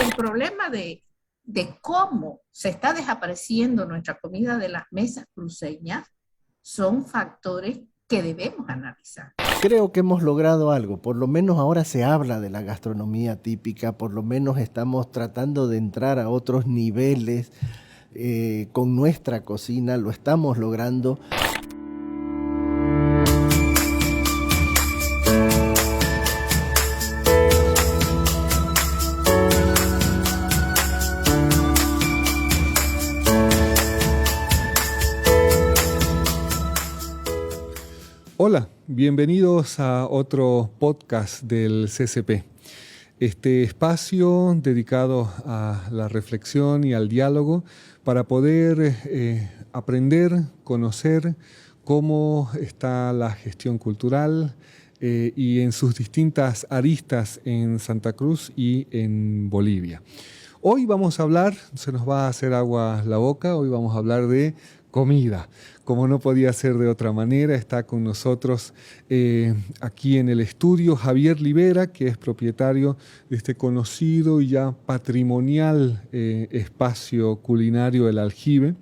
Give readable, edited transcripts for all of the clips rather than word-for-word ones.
el problema de cómo se está desapareciendo nuestra comida de las mesas cruceñas son factores que debemos analizar. Creo que hemos logrado algo, por lo menos ahora se habla de la gastronomía típica, por lo menos estamos tratando de entrar a otros niveles con nuestra cocina, lo estamos logrando. Hola, bienvenidos a otro podcast del CCP. Este espacio dedicado a la reflexión y al diálogo para poder aprender, conocer cómo está la gestión cultural y en sus distintas aristas en Santa Cruz y en Bolivia. Hoy vamos a hablar, se nos va a hacer agua la boca, hoy vamos a hablar de comida. Como no podía ser de otra manera, está con nosotros aquí en el estudio Javier Libera, que es propietario de este conocido y ya patrimonial espacio culinario El Aljibe.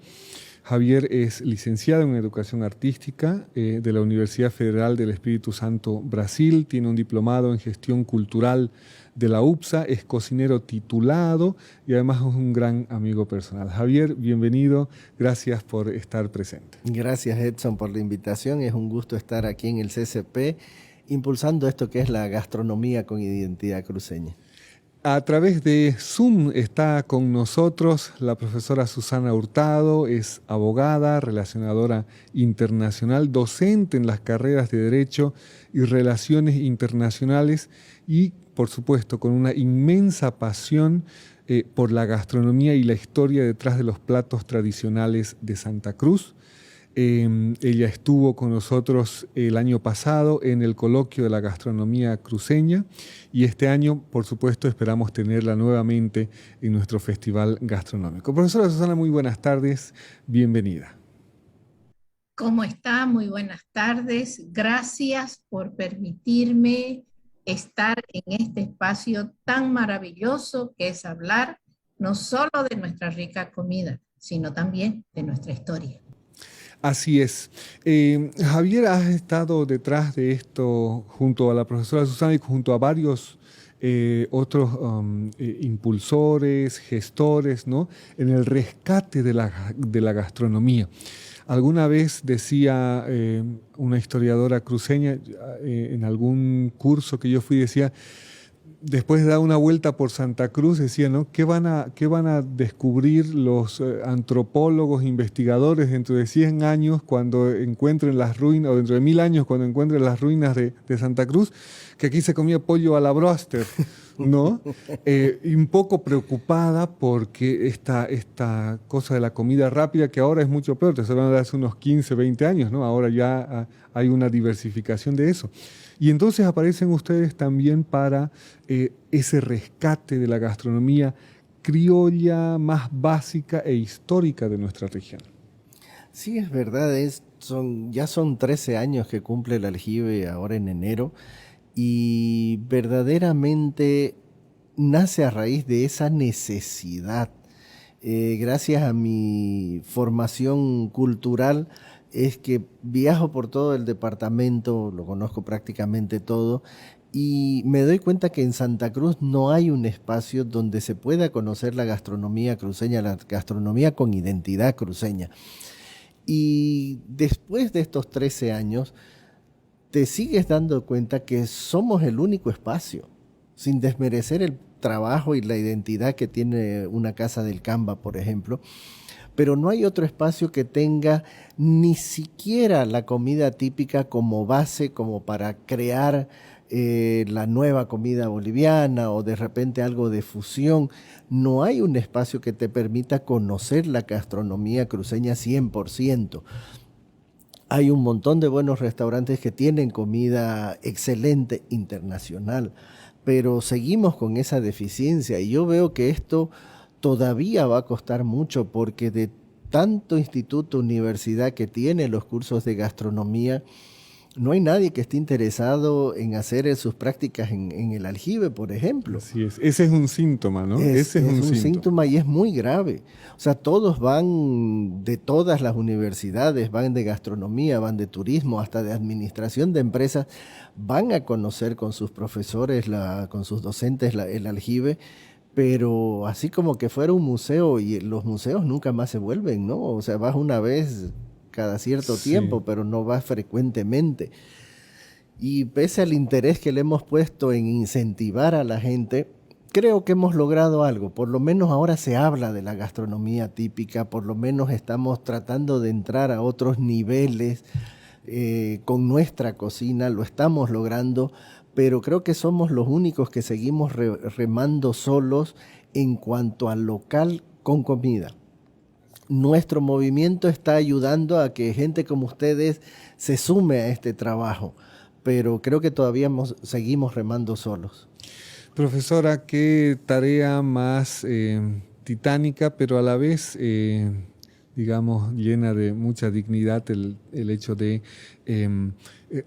Javier es licenciado en Educación Artística de la Universidad Federal del Espíritu Santo, Brasil. Tiene un diplomado en Gestión Cultural de la UPSA, es cocinero titulado y además es un gran amigo personal. Javier, bienvenido, gracias por estar presente. Gracias, Edson, por la invitación. Es un gusto estar aquí en el CCP impulsando esto que es la gastronomía con identidad cruceña. A través de Zoom está con nosotros la profesora Susana Hurtado, es abogada, relacionadora internacional, docente en las carreras de Derecho y Relaciones Internacionales y, por supuesto, con una inmensa pasión por la gastronomía y la historia detrás de los platos tradicionales de Santa Cruz. Ella estuvo con nosotros el año pasado en el coloquio de la gastronomía cruceña y este año, por supuesto, esperamos tenerla nuevamente en nuestro festival gastronómico. Profesora Susana, muy buenas tardes, bienvenida. ¿Cómo está? Muy buenas tardes. Gracias por permitirme estar en este espacio tan maravilloso que es hablar no solo de nuestra rica comida, sino también de nuestra historia. Así es. Javier, has estado detrás de esto junto a la profesora Susana y junto a varios otros impulsores, gestores, ¿no? En el rescate de la gastronomía. Alguna vez decía una historiadora cruceña en algún curso que yo fui, decía, después de dar una vuelta por Santa Cruz, decía, ¿no? ¿Qué van a descubrir los antropólogos, investigadores dentro de 100 años cuando encuentren las ruinas, o dentro de 1000 años cuando encuentren las ruinas de Santa Cruz? Que aquí se comía pollo a la broster, ¿no? Y un poco preocupada porque esta cosa de la comida rápida, que ahora es mucho peor, te estoy hablando de hace unos 15, 20 años, ¿no? Ahora ya hay una diversificación de eso. Y entonces aparecen ustedes también para ese rescate de la gastronomía criolla más básica e histórica de nuestra región. Sí, es verdad, ya son 13 años que cumple el Aljibe ahora en enero y verdaderamente nace a raíz de esa necesidad. Gracias a mi formación cultural, es que viajo por todo el departamento, lo conozco prácticamente todo, y me doy cuenta que en Santa Cruz no hay un espacio donde se pueda conocer la gastronomía cruceña, la gastronomía con identidad cruceña. Y después de estos 13 años, te sigues dando cuenta que somos el único espacio, sin desmerecer el trabajo y la identidad que tiene una Casa del Camba, por ejemplo, pero no hay otro espacio que tenga ni siquiera la comida típica como base, como para crear la nueva comida boliviana o de repente algo de fusión. No hay un espacio que te permita conocer la gastronomía cruceña 100%. Hay un montón de buenos restaurantes que tienen comida excelente internacional, pero seguimos con esa deficiencia y yo veo que esto todavía va a costar mucho porque de tanto instituto, universidad que tiene los cursos de gastronomía, no hay nadie que esté interesado en hacer sus prácticas en el aljibe, por ejemplo. Así es. Ese es un síntoma, ¿no? Ese es Es un un síntoma. síntoma y es muy grave. O sea, todos van de todas las universidades, van de gastronomía, van de turismo, hasta de administración de empresas, van a conocer con sus profesores, con sus docentes el aljibe, pero así como que fuera un museo y los museos nunca más se vuelven, ¿no? O sea, vas una vez cada cierto Sí. tiempo, pero no vas frecuentemente. Y pese al interés que le hemos puesto en incentivar a la gente, creo que hemos logrado algo. Por lo menos ahora se habla de la gastronomía típica, por lo menos estamos tratando de entrar a otros niveles con nuestra cocina, lo estamos logrando, pero creo que somos los únicos que seguimos remando solos en cuanto al local con comida. Nuestro movimiento está ayudando a que gente como ustedes se sume a este trabajo, pero creo que todavía seguimos remando solos. Profesora, qué tarea más titánica, pero a la vez, digamos, llena de mucha dignidad el hecho de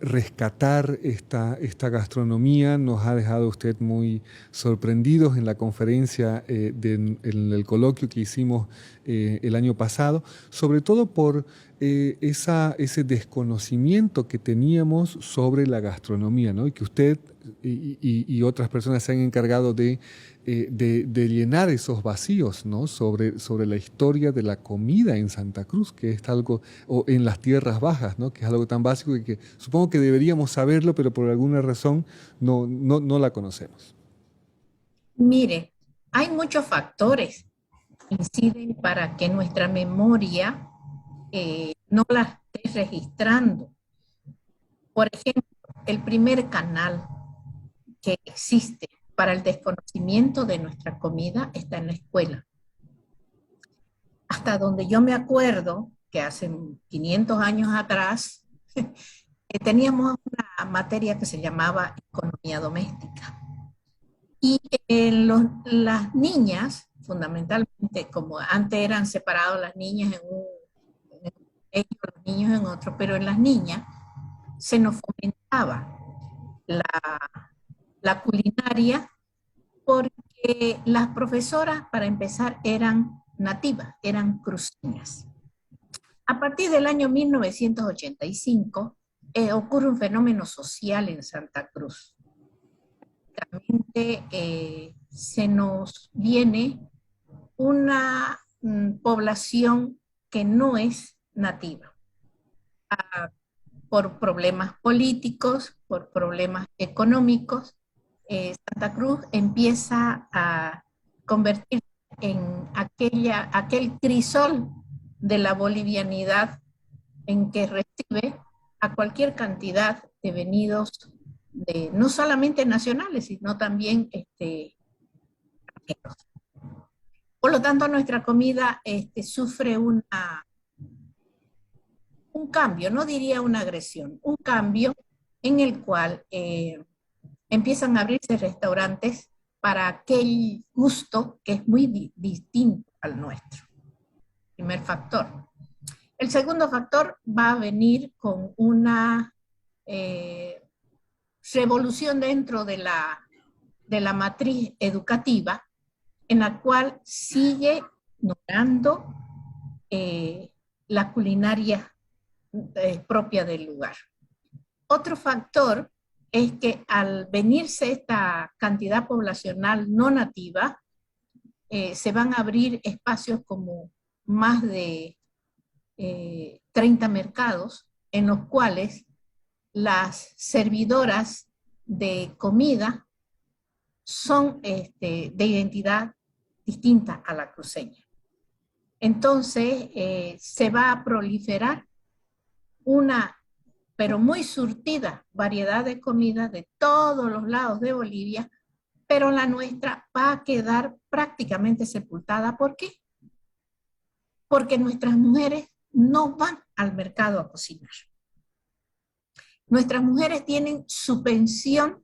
rescatar esta gastronomía. Nos ha dejado usted muy sorprendidos en la conferencia, en el coloquio que hicimos el año pasado, sobre todo por ese desconocimiento que teníamos sobre la gastronomía, ¿no? Y que usted y otras personas se han encargado de llenar esos vacíos, ¿no? Sobre la historia de la comida en Santa Cruz, que es algo, o en las tierras bajas, ¿no? Que es algo tan básico y que supongo que deberíamos saberlo, pero por alguna razón no la conocemos. Mire, hay muchos factores que inciden para que nuestra memoria no la esté registrando. Por ejemplo, el primer canal que existe para el desconocimiento de nuestra comida está en la escuela. Hasta donde yo me acuerdo que hace 500 años atrás teníamos una materia que se llamaba economía doméstica. Y las niñas, fundamentalmente, como antes eran separados las niñas en un colegio, los niños en otro, pero en las niñas se nos fomentaba la culinaria porque las profesoras, para empezar, eran nativas, eran cruceñas. A partir del año 1985 ocurre un fenómeno social en Santa Cruz. Se nos viene una población que no es nativa, por problemas políticos, por problemas económicos. Santa Cruz empieza a convertirse en aquel crisol de la bolivianidad en que recibe a cualquier cantidad de venidos, no solamente nacionales, sino también extranjeros. Por lo tanto, nuestra comida sufre un cambio, no diría una agresión, un cambio en el cual empiezan a abrirse restaurantes para aquel gusto que es muy distinto al nuestro. Primer factor. El segundo factor va a venir con una revolución dentro de la matriz educativa, en la cual sigue nombrando la culinaria propia del lugar. Otro factor es que al venirse esta cantidad poblacional no nativa, se van a abrir espacios como más de 30 mercados en los cuales las servidoras de comida son de identidad distinta a la cruceña. Entonces se va a proliferar una, pero muy surtida variedad de comida de todos los lados de Bolivia, pero la nuestra va a quedar prácticamente sepultada. ¿Por qué? Porque nuestras mujeres no van al mercado a cocinar. Nuestras mujeres tienen su pensión,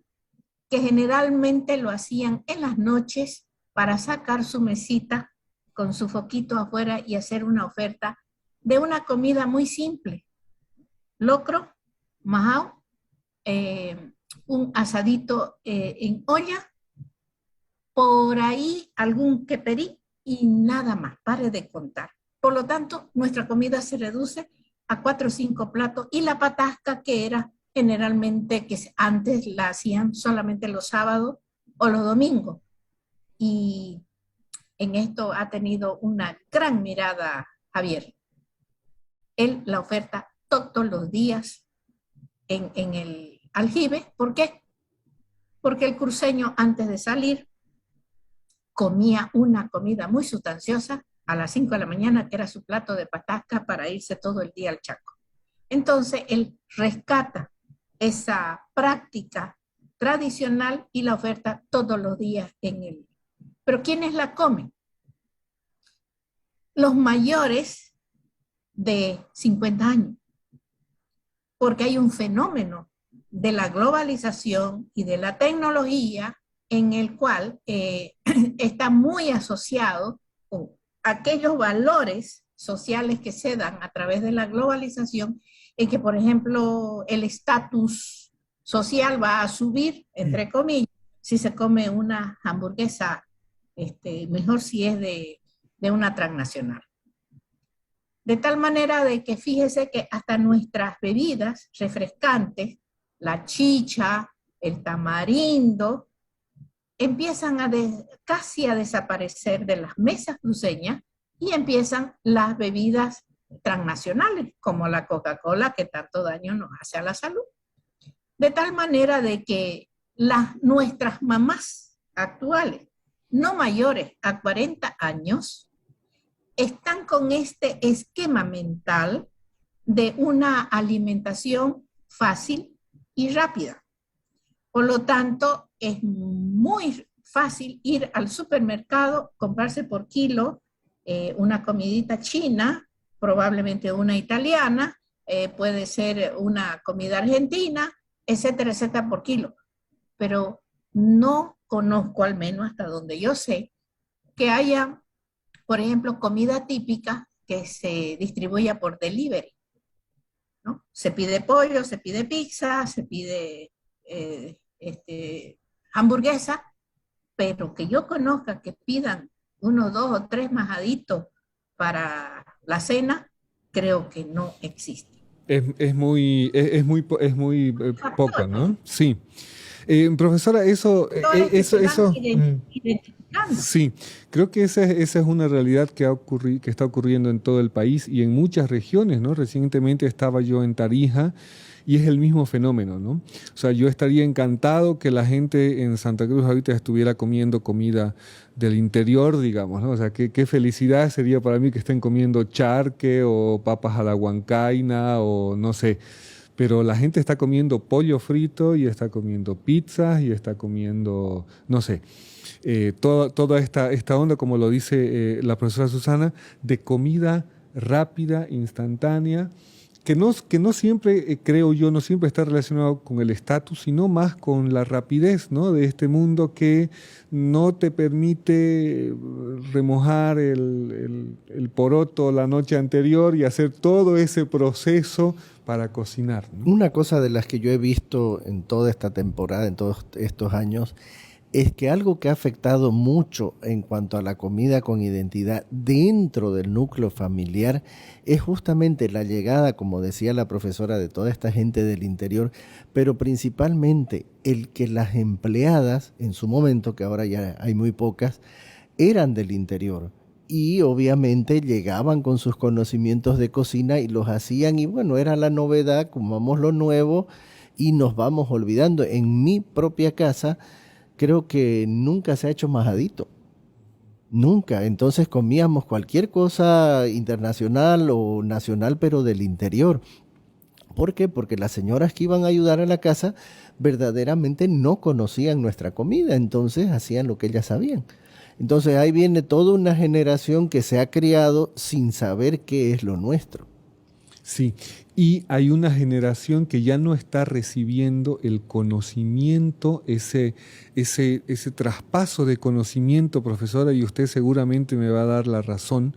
que generalmente lo hacían en las noches para sacar su mesita con su foquito afuera y hacer una oferta de una comida muy simple: locro, majao, un asadito en olla, por ahí algún queperí y nada más, pare de contar. Por lo tanto, nuestra comida se reduce a 4 o 5 platos y la patasca, que era generalmente que antes la hacían solamente los sábados o los domingos. Y en esto ha tenido una gran mirada Javier. Él la oferta todos los días en el aljibe. ¿Por qué? Porque el cruceño antes de salir comía una comida muy sustanciosa a las 5 de la mañana, que era su plato de patasca para irse todo el día al Chaco. Entonces, él rescata esa práctica tradicional y la oferta todos los días en él. Pero ¿quiénes la comen? Los mayores de 50 años, porque hay un fenómeno de la globalización y de la tecnología en el cual está muy asociado con aquellos valores sociales que se dan a través de la globalización, en que, por ejemplo, el estatus social va a subir, entre comillas, si se come una hamburguesa, mejor si es de una transnacional. De tal manera de que fíjese que hasta nuestras bebidas refrescantes, la chicha, el tamarindo, empiezan casi a desaparecer de las mesas cruceñas y empiezan las bebidas transnacionales, como la Coca-Cola, que tanto daño nos hace a la salud. De tal manera de que nuestras mamás actuales, no mayores a 40 años, están con este esquema mental de una alimentación fácil y rápida. Por lo tanto, es muy fácil ir al supermercado, comprarse por kilo una comidita china, probablemente una italiana, puede ser una comida argentina, etcétera, etcétera, por kilo. Pero no conozco, al menos hasta donde yo sé, que haya, por ejemplo, comida típica que se distribuya por delivery, ¿no? Se pide pollo, se pide pizza, se pide hamburguesa, pero que yo conozca que pidan 1, 2 o 3 majaditos para la cena, creo que no existe. Es muy poco, ¿no? Sí. Profesora, eso. Sí, creo que esa es una realidad que está ocurriendo en todo el país y en muchas regiones, ¿no? Recientemente estaba yo en Tarija y es el mismo fenómeno, ¿no? O sea, yo estaría encantado que la gente en Santa Cruz ahorita estuviera comiendo comida del interior, digamos, ¿no? O sea, qué felicidad sería para mí que estén comiendo charque o papas a la huancaina o no sé. Pero la gente está comiendo pollo frito y está comiendo pizzas y está comiendo, no sé, toda esta onda, como lo dice la profesora Susana, de comida rápida, instantánea, que no siempre, creo yo, no siempre está relacionado con el estatus, sino más con la rapidez, ¿no? De este mundo que no te permite remojar el poroto la noche anterior y hacer todo ese proceso para cocinar, ¿no? Una cosa de las que yo he visto en toda esta temporada, en todos estos años, es que algo que ha afectado mucho en cuanto a la comida con identidad dentro del núcleo familiar es justamente la llegada, como decía la profesora, de toda esta gente del interior, pero principalmente el que las empleadas, en su momento, que ahora ya hay muy pocas, eran del interior. Y obviamente llegaban con sus conocimientos de cocina y los hacían y bueno, era la novedad, comamos lo nuevo y nos vamos olvidando. En mi propia casa creo que nunca se ha hecho majadito, nunca. Entonces comíamos cualquier cosa internacional o nacional, pero del interior. ¿Por qué? Porque las señoras que iban a ayudar a la casa verdaderamente no conocían nuestra comida, entonces hacían lo que ellas sabían. Entonces ahí viene toda una generación que se ha criado sin saber qué es lo nuestro. Sí, y hay una generación que ya no está recibiendo el conocimiento, ese traspaso de conocimiento, profesora, y usted seguramente me va a dar la razón,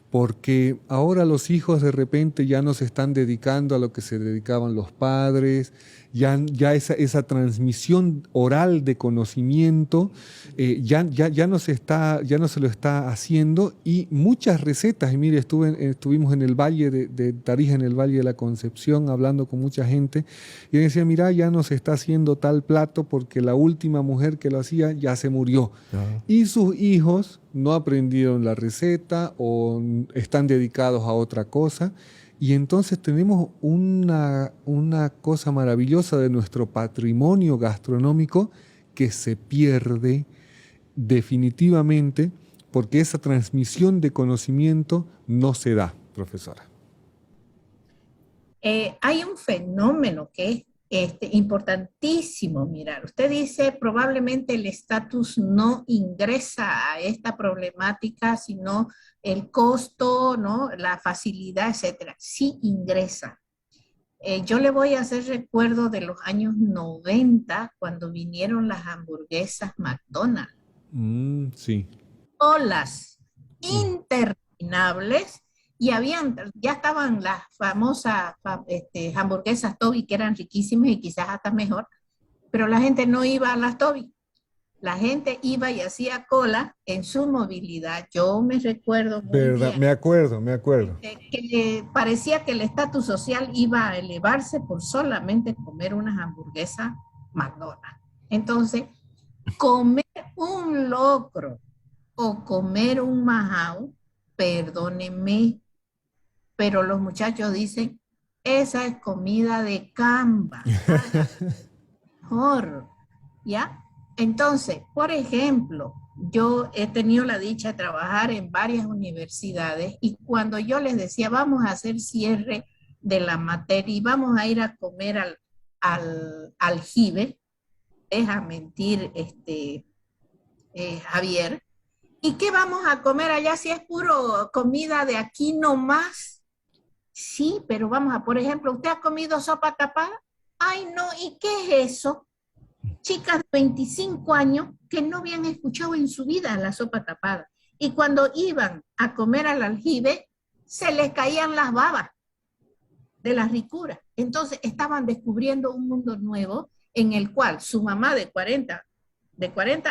porque ahora los hijos de repente ya no se están dedicando a lo que se dedicaban los padres, ya esa transmisión oral de conocimiento ya no se lo está haciendo, y muchas recetas, y mire, estuvimos en el Valle de Tarija, en el Valle de la Concepción, hablando con mucha gente, y decía, mira, ya no se está haciendo tal plato porque la última mujer que lo hacía ya se murió. Ah, Y sus hijos no aprendieron la receta o están dedicados a otra cosa. Y entonces tenemos una cosa maravillosa de nuestro patrimonio gastronómico que se pierde definitivamente porque esa transmisión de conocimiento no se da, profesora. Hay un fenómeno que es importantísimo mirar. Usted dice probablemente el estatus no ingresa a esta problemática, sino el costo, ¿no? La facilidad, etcétera. Sí ingresa. Yo le voy a hacer recuerdo de los años 90 cuando vinieron las hamburguesas McDonald's. Sí. Olas Mm. interminables, y ya estaban las famosas hamburguesas Toby, que eran riquísimas y quizás hasta mejor, pero la gente no iba a las Toby. La gente iba y hacía cola en su movilidad. Yo me recuerdo muy Verdad, bien me acuerdo. que parecía que el estatus social iba a elevarse por solamente comer unas hamburguesas McDonald's. Entonces, comer un locro o comer un majao, perdónenme, pero los muchachos dicen, esa es comida de camba, haga mejor, ¿ya? Entonces, por ejemplo, yo he tenido la dicha de trabajar en varias universidades, y cuando yo les decía, vamos a hacer cierre de la materia y vamos a ir a comer al aljibe, deja mentir Javier, ¿y qué vamos a comer allá si es puro comida de aquí nomás? Sí, pero vamos a, por ejemplo, ¿usted ha comido sopa tapada? Ay, no, ¿y qué es eso? Chicas de 25 años que no habían escuchado en su vida la sopa tapada. Y cuando iban a comer al aljibe, se les caían las babas de la ricura. Entonces estaban descubriendo un mundo nuevo en el cual su mamá de 40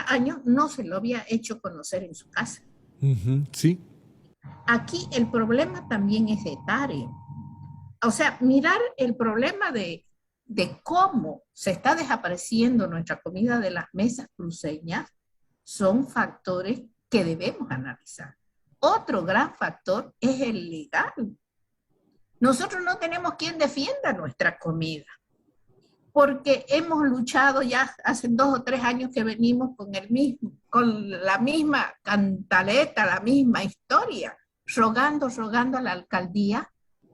años no se lo había hecho conocer en su casa. Sí. Aquí el problema también es etario. O sea, mirar el problema de cómo se está desapareciendo nuestra comida de las mesas cruceñas son factores que debemos analizar. Otro gran factor es el legal. Nosotros no tenemos quien defienda nuestra comida, porque hemos luchado ya hace 2 o 3 años que venimos con la misma cantaleta, la misma historia, rogando a la alcaldía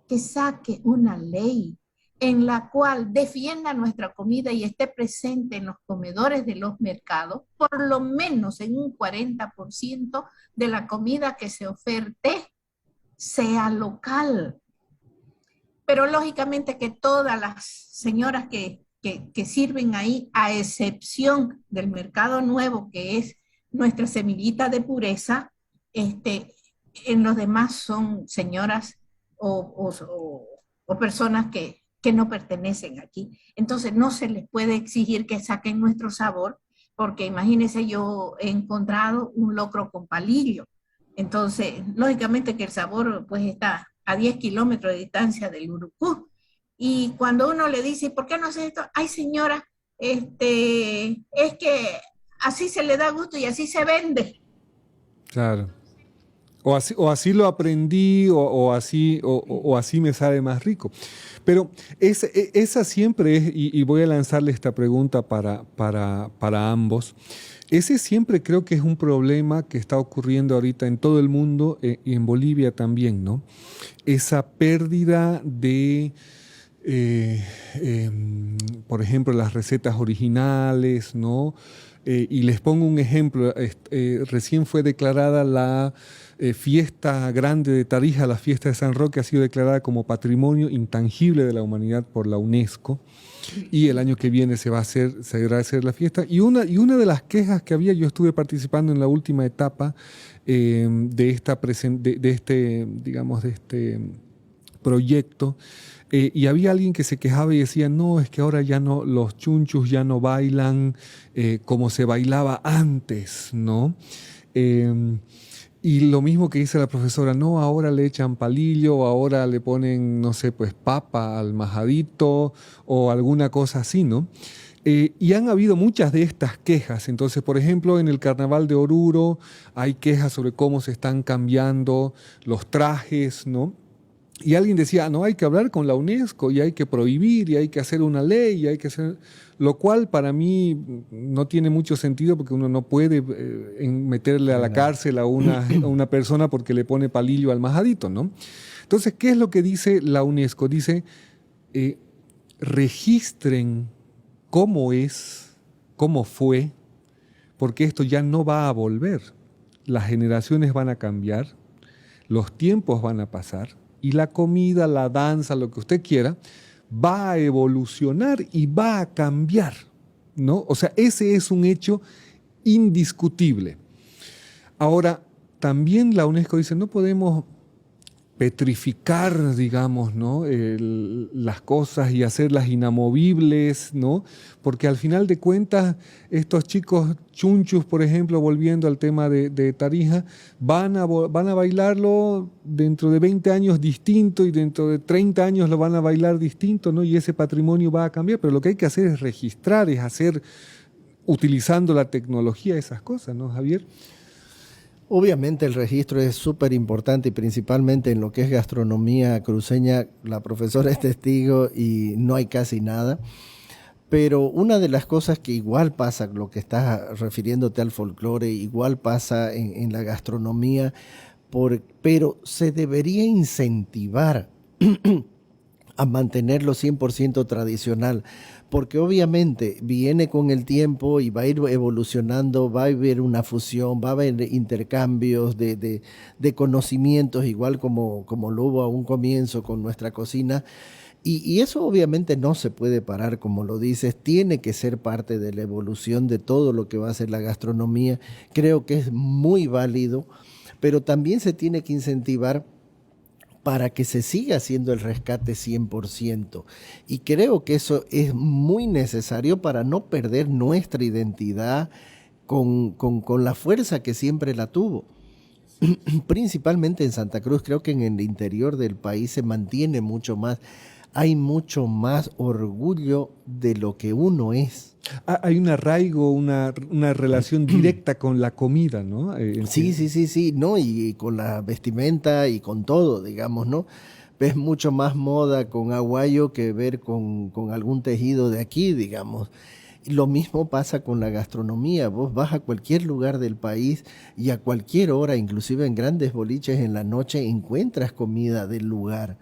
que saque una ley en la cual defienda nuestra comida y esté presente en los comedores de los mercados, por lo menos en un 40% de la comida que se oferte sea local. Pero lógicamente que todas las señoras que sirven ahí, a excepción del mercado nuevo, que es nuestra semillita de pureza, en los demás son señoras o personas que no pertenecen aquí. Entonces no se les puede exigir que saquen nuestro sabor, porque imagínense, yo he encontrado un locro con palillo. Entonces, lógicamente que el sabor pues está a 10 kilómetros de distancia del Urucú. Y cuando uno le dice, ¿por qué no hace esto? Ay, señora, es que así se le da gusto y así se vende. Claro. O así lo aprendí, o así me sabe más rico. Pero esa siempre es, y voy a lanzarle esta pregunta para ambos. Ese siempre creo que es un problema que está ocurriendo ahorita en todo el mundo, y en Bolivia también, ¿no? Esa pérdida de, por ejemplo, las recetas originales, ¿no? Y les pongo un ejemplo. Recién fue declarada la fiesta grande de Tarija, la fiesta de San Roque, ha sido declarada como Patrimonio Intangible de la Humanidad por la UNESCO. Y el año que viene se va a hacer la fiesta. Y una de las quejas que había, yo estuve participando en la última etapa de este proyecto, y había alguien que se quejaba y decía, no, es que ahora ya no, los chunchus ya no bailan como se bailaba antes, ¿no? Y lo mismo que dice la profesora, no, ahora le echan palillo, o ahora le ponen, no sé, pues papa al majadito, o alguna cosa así, ¿no? Y han habido muchas de estas quejas. Entonces, por ejemplo, en el Carnaval de Oruro hay quejas sobre cómo se están cambiando los trajes, ¿no? Y alguien decía, no, hay que hablar con la UNESCO y hay que prohibir y hay que hacer una ley y hay que hacer... Lo cual para mí no tiene mucho sentido porque uno no puede meterle a la cárcel a una persona porque le pone palillo al majadito, ¿no? Entonces, ¿qué es lo que dice la UNESCO? Dice, registren cómo es, cómo fue, porque esto ya no va a volver. Las generaciones van a cambiar, los tiempos van a pasar, y la comida, la danza, lo que usted quiera, va a evolucionar y va a cambiar, ¿no? O sea, ese es un hecho indiscutible. Ahora, también la UNESCO dice, no podemos petrificar, digamos, ¿no? Las cosas y hacerlas inamovibles, ¿no? Porque al final de cuentas, estos chicos chunchus, por ejemplo, volviendo al tema de Tarija, van a bailarlo dentro de 20 años distinto y dentro de 30 años lo van a bailar distinto, ¿no? Y ese patrimonio va a cambiar, pero lo que hay que hacer es registrar, es hacer, utilizando la tecnología, esas cosas, ¿no, Javier? Obviamente el registro es súper importante y principalmente en lo que es gastronomía cruceña, la profesora es testigo y no hay casi nada. Pero una de las cosas que igual pasa, lo que estás refiriéndote al folclore, igual pasa en la gastronomía, pero se debería incentivar a mantenerlo 100% tradicional, porque obviamente viene con el tiempo y va a ir evolucionando, va a haber una fusión, va a haber intercambios de conocimientos, igual como lo hubo a un comienzo con nuestra cocina. Y eso obviamente no se puede parar, como lo dices, tiene que ser parte de la evolución de todo lo que va a ser la gastronomía. Creo que es muy válido, pero también se tiene que incentivar para que se siga haciendo el rescate 100%. Y creo que eso es muy necesario para no perder nuestra identidad con la fuerza que siempre la tuvo. Principalmente en Santa Cruz, creo que en el interior del país se mantiene mucho más, hay mucho más orgullo de lo que uno es. Hay un arraigo, una relación directa con la comida, ¿no? Sí, ¿no? Y con la vestimenta y con todo, digamos, ¿no? Ves mucho más moda con aguayo que ver con algún tejido de aquí, digamos. Y lo mismo pasa con la gastronomía. Vos vas a cualquier lugar del país y a cualquier hora, inclusive en grandes boliches en la noche, encuentras comida del lugar.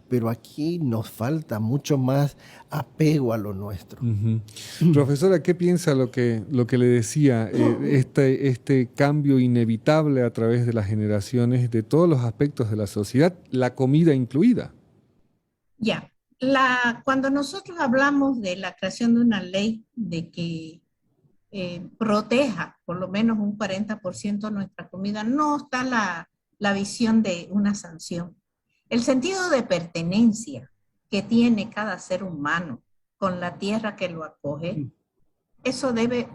Pero aquí nos falta mucho más apego a lo nuestro. Uh-huh. Profesora, ¿qué piensa lo que le decía? Este cambio inevitable a través de las generaciones, de todos los aspectos de la sociedad, la comida incluida. Ya, cuando nosotros hablamos de la creación de una ley de que proteja por lo menos un 40% de nuestra comida, no está la visión de una sanción. El sentido de pertenencia que tiene cada ser humano con la tierra que lo acoge, eso debe,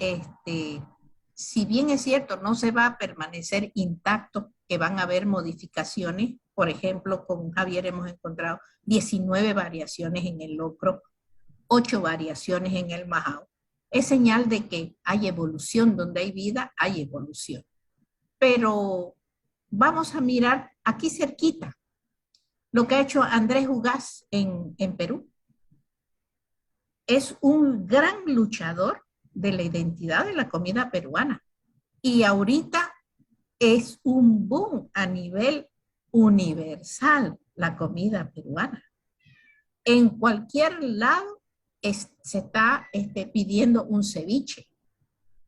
si bien es cierto, no se va a permanecer intacto, que van a haber modificaciones. Por ejemplo, con Javier hemos encontrado 19 variaciones en el locro, 8 variaciones en el majao. Es señal de que hay evolución, donde hay vida, hay evolución. Pero vamos a mirar aquí cerquita lo que ha hecho Andrés Ugaz en Perú. Es un gran luchador de la identidad de la comida peruana. Y ahorita es un boom a nivel universal la comida peruana. En cualquier lado se está pidiendo un ceviche.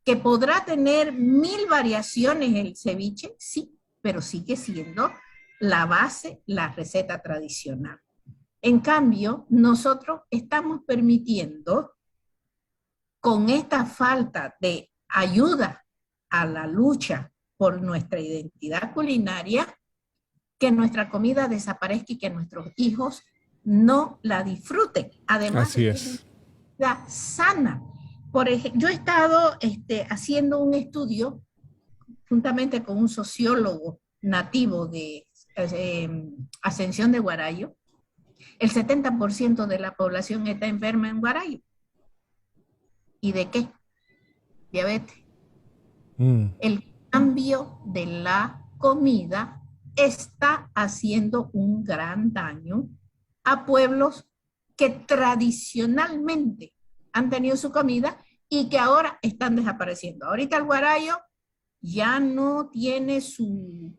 ¿Que podrá tener 1000 variaciones el ceviche? Sí, pero sigue siendo la base, la receta tradicional. En cambio, nosotros estamos permitiendo, con esta falta de ayuda a la lucha por nuestra identidad culinaria, que nuestra comida desaparezca y que nuestros hijos no la disfruten. Además, Así de es. que es una comida sana. Por ejemplo, yo he estado haciendo un estudio juntamente con un sociólogo nativo de Ascensión de Guarayo. El 70% de la población está enferma en Guarayo. ¿Y de qué? Diabetes. El cambio de la comida está haciendo un gran daño a pueblos que tradicionalmente han tenido su comida y que ahora están desapareciendo. Ahorita el Guarayo ya no tiene su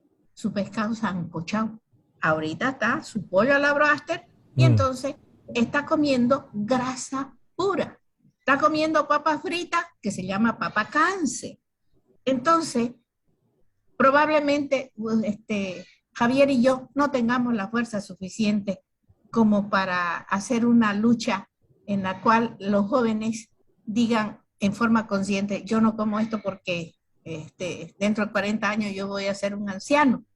pescado sancochado. Ahorita está su pollo a la broster y entonces está comiendo grasa pura. Está comiendo papa frita que se llama papa cáncer. Entonces, probablemente Javier y yo no tengamos la fuerza suficiente como para hacer una lucha en la cual los jóvenes digan en forma consciente, yo no como esto porque dentro de 40 años yo voy a ser un anciano.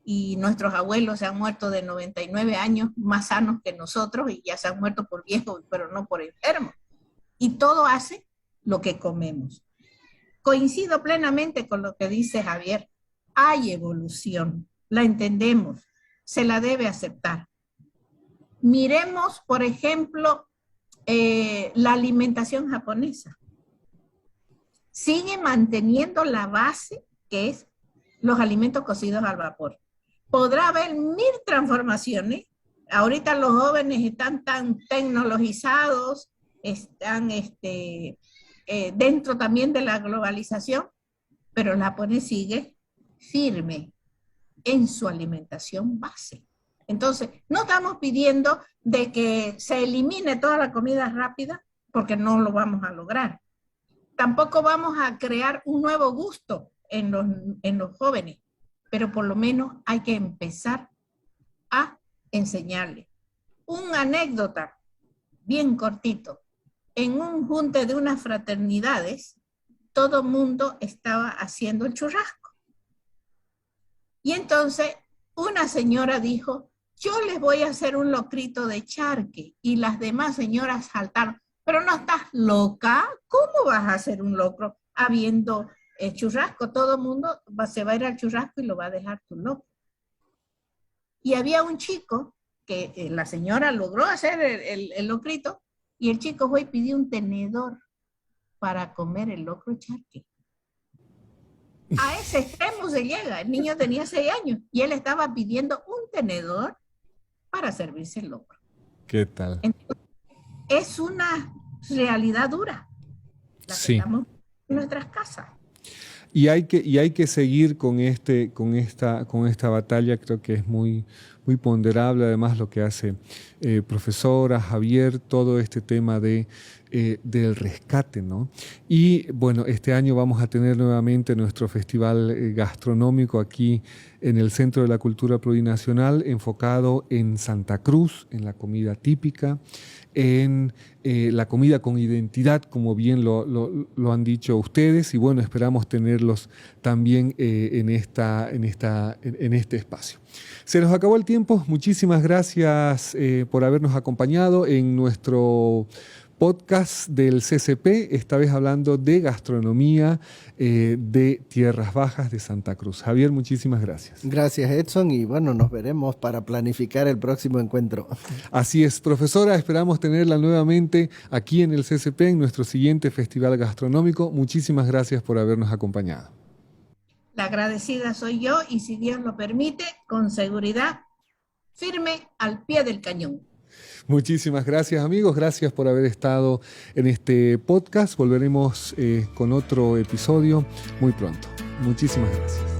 Y nuestros abuelos se han muerto de 99 años más sanos que nosotros y ya se han muerto por viejos, pero no por enfermos. Y todo hace lo que comemos. Coincido plenamente con lo que dice Javier. Hay evolución, la entendemos, se la debe aceptar. Miremos, por ejemplo, la alimentación japonesa. Sigue manteniendo la base que es los alimentos cocidos al vapor. Podrá haber 1000 transformaciones. Ahorita los jóvenes están tan tecnologizados, están dentro también de la globalización, pero el japonés sigue firme en su alimentación base. Entonces, no estamos pidiendo de que se elimine toda la comida rápida, porque no lo vamos a lograr. Tampoco vamos a crear un nuevo gusto en los jóvenes, pero por lo menos hay que empezar a enseñarles. Una anécdota bien cortito. En un junte de unas fraternidades, todo mundo estaba haciendo el churrasco. Y entonces una señora dijo, yo les voy a hacer un locrito de charque. Y las demás señoras saltaron, pero no estás loca, ¿cómo vas a hacer un locro habiendo churrasco? Todo el mundo se va a ir al churrasco y lo va a dejar tu loco. Y había un chico que la señora logró hacer el locrito y el chico fue y pidió un tenedor para comer el locro charque. A ese extremo se llega. El niño tenía 6 años y él estaba pidiendo un tenedor para servirse el locro. ¿Qué tal? Entonces, es una realidad dura la que estamos en nuestras casas. Y hay que seguir con esta batalla. Creo que es muy ponderable además lo que hace profesora Javier, todo este tema del rescate, ¿no? Y bueno, este año vamos a tener nuevamente nuestro festival gastronómico aquí en el Centro de la Cultura Plurinacional, enfocado en Santa Cruz, en la comida típica, en la comida con identidad, como bien lo han dicho ustedes, y bueno, esperamos tenerlos también en este espacio. Se nos acabó el tiempo. Muchísimas gracias por habernos acompañado en nuestro podcast del CCP, esta vez hablando de gastronomía de Tierras Bajas de Santa Cruz. Javier, muchísimas gracias. Gracias, Edson, y bueno, nos veremos para planificar el próximo encuentro. Así es, profesora, esperamos tenerla nuevamente aquí en el CCP, en nuestro siguiente festival gastronómico. Muchísimas gracias por habernos acompañado. La agradecida soy yo y, si Dios lo permite, con seguridad, firme al pie del cañón. Muchísimas gracias, amigos. Gracias por haber estado en este podcast. Volveremos con otro episodio muy pronto. Muchísimas gracias.